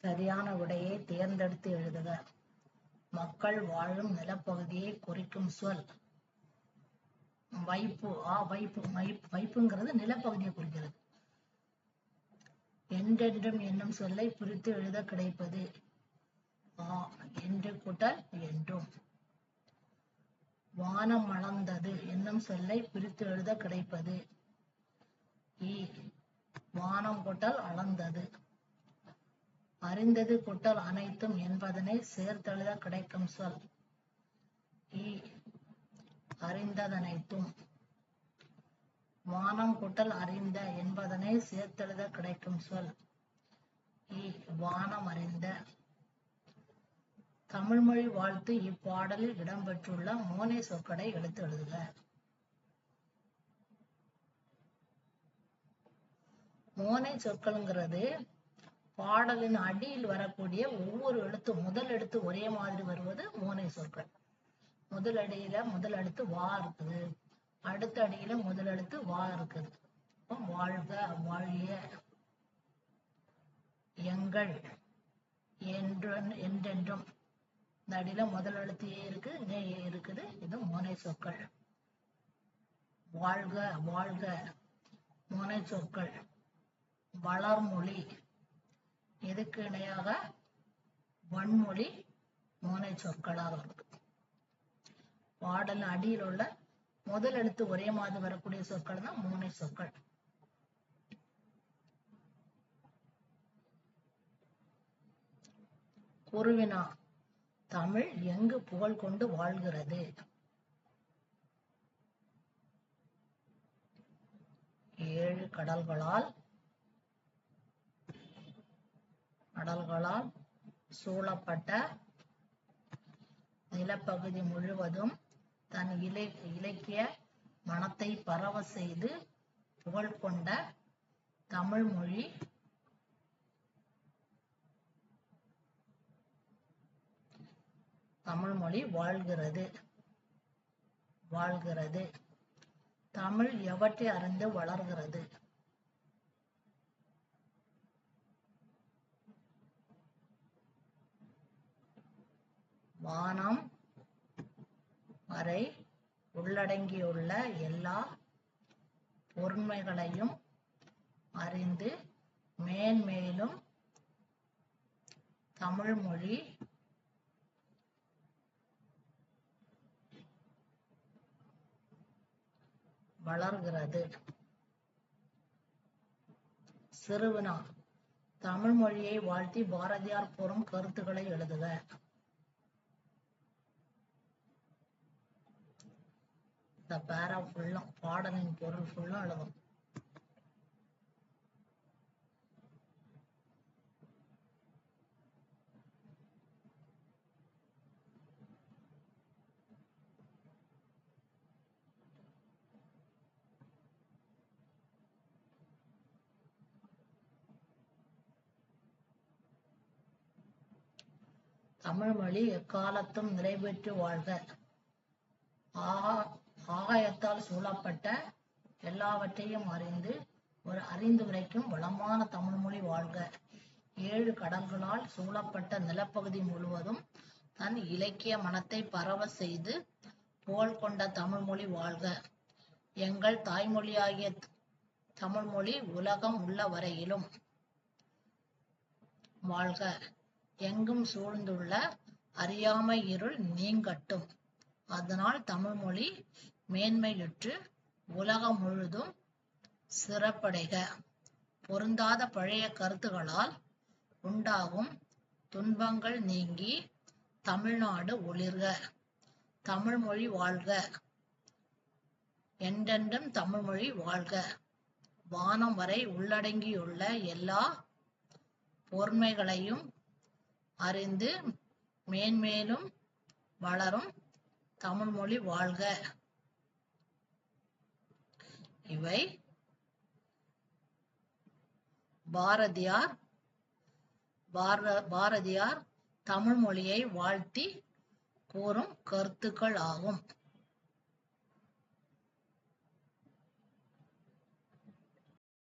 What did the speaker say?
சரியான விடையை தேர்ந்தெடுத்து எழுதுக. மக்கள் வாழும் நிலப்பகுதியை குறிக்கும் சொல் வைப்பு. வைப்புங்கிறது நிலப்பகுதியை குறிக்கிறது. என்றென்றும் என்னும் சொல்லை பிரித்து எழுத கிடைப்பது என்று கூட்டல் என்றும். வானம் அளந்தது என்னும் சொல்லை பிரித்து எழுத கிடைப்பது வானம் கூட்டல் அளந்தது. அறிந்தது கூட்டல் அனைத்தும் என்பதனை சேர்த்தெழுத கிடைக்கும் சொல் அறிந்ததனைத்தும். வானம் கூட்டல் அறிந்த என்பதனை சேர்த்தெழுத கிடைக்கும் சொல் வானம் அறிந்த. தமிழ்மொழி வாழ்த்து இப்பாடலில் இடம்பெற்றுள்ள மோனை சொற்களை எடுத்து எழுதுக. மோனை சொற்கள்ங்கிறது பாடலின் அடியில் வரக்கூடிய ஒவ்வொரு எழுத்து முதல் எழுத்து ஒரே மாதிரி வருவது மோனை சொற்கள். முதல் எழுத்து வா இருக்குது, அடுத்த அடியில முதல் எழுத்து வா இருக்குது. வாழ்க, வாழிய, எங்கள், என்றென்றும். இந்த அடியில முதல் எழுத்து ஏ இருக்கு, இங்கே ஏ இருக்குது. இது மோனை சொற்கள். வாழ்க, வாழ்க மோனை சொற்கள். வளர்மொழி எதுக்கு இணையாக வன்மொழி மோனை சொற்களாக இருக்கு. பாடல் அடியில் உள்ள முதல் எழுத்து ஒரே மாதிரி வரக்கூடிய சொற்கள் தான் மோனை சொற்கள். குருவினா. தமிழ் எங்கு புகழ் கொண்டு வாழ்கிறது? ஏழு கடல்களால் சூழப்பட்ட நிலப்பகுதி முழுவதும் தன் இலக்கிய மனத்தை பரவ செய்து புகழ் கொண்ட தமிழ்மொழி வாழ்கிறது. தமிழ் எவற்றை அறிந்து வளர்கிறது? வானம் வரை உள்ளடங்கியுள்ள எல்லா பொருண்மைகளையும் அறிந்து மேன்மேலும் தமிழ்மொழி வளர்கிறது. சிறுவினா. தமிழ் மொழியை வாழ்த்தி பாரதியார் கூறும் கருத்துக்களை எழுதுக. இந்த பேரா ஃபுல்லும் பாடலின் பொருள் ஃபுல்லும் எழுதும். தமிழ்மொழி எக்காலத்தும் நிறைவேற்று வாழ்க. ஆகாயத்தால் சூழப்பட்ட எல்லாவற்றையும் அறிந்து உரைக்கும் வளமான தமிழ்மொழி வாழ்க. ஏழு கடல்களால் சூழப்பட்ட நிலப்பகுதி முழுவதும் தன் இலக்கிய மனத்தை பரவ செய்து புகழ் கொண்ட தமிழ்மொழி வாழ்க. எங்கள் தாய்மொழியாகிய தமிழ்மொழி உலகம் உள்ள வரையிலும் வாழ்க. எங்கும் சூழ்ந்துள்ள அறியாமை இருள் நீங்கட்டும். அதனால் தமிழ்மொழி மேன்மையுற்று உலகம் முழுதும் சிறப்படைக. பொருந்தாத பழைய கருத்துகளால் உண்டாகும் துன்பங்கள் நீங்கி தமிழ்நாடு ஒளிர்க. தமிழ்மொழி வாழ்க. என்றென்றும் தமிழ்மொழி வாழ்க. வானம் வரை உள்ளடங்கியுள்ள எல்லா பொருண்மைகளையும் அறிந்து மேன்மேலும் வளரும் தமிழ்மொழி வாழ்க. இவை பாரதியார் தமிழ் மொழியை வாழ்த்தி கூறும் கருத்துக்கள் ஆகும்.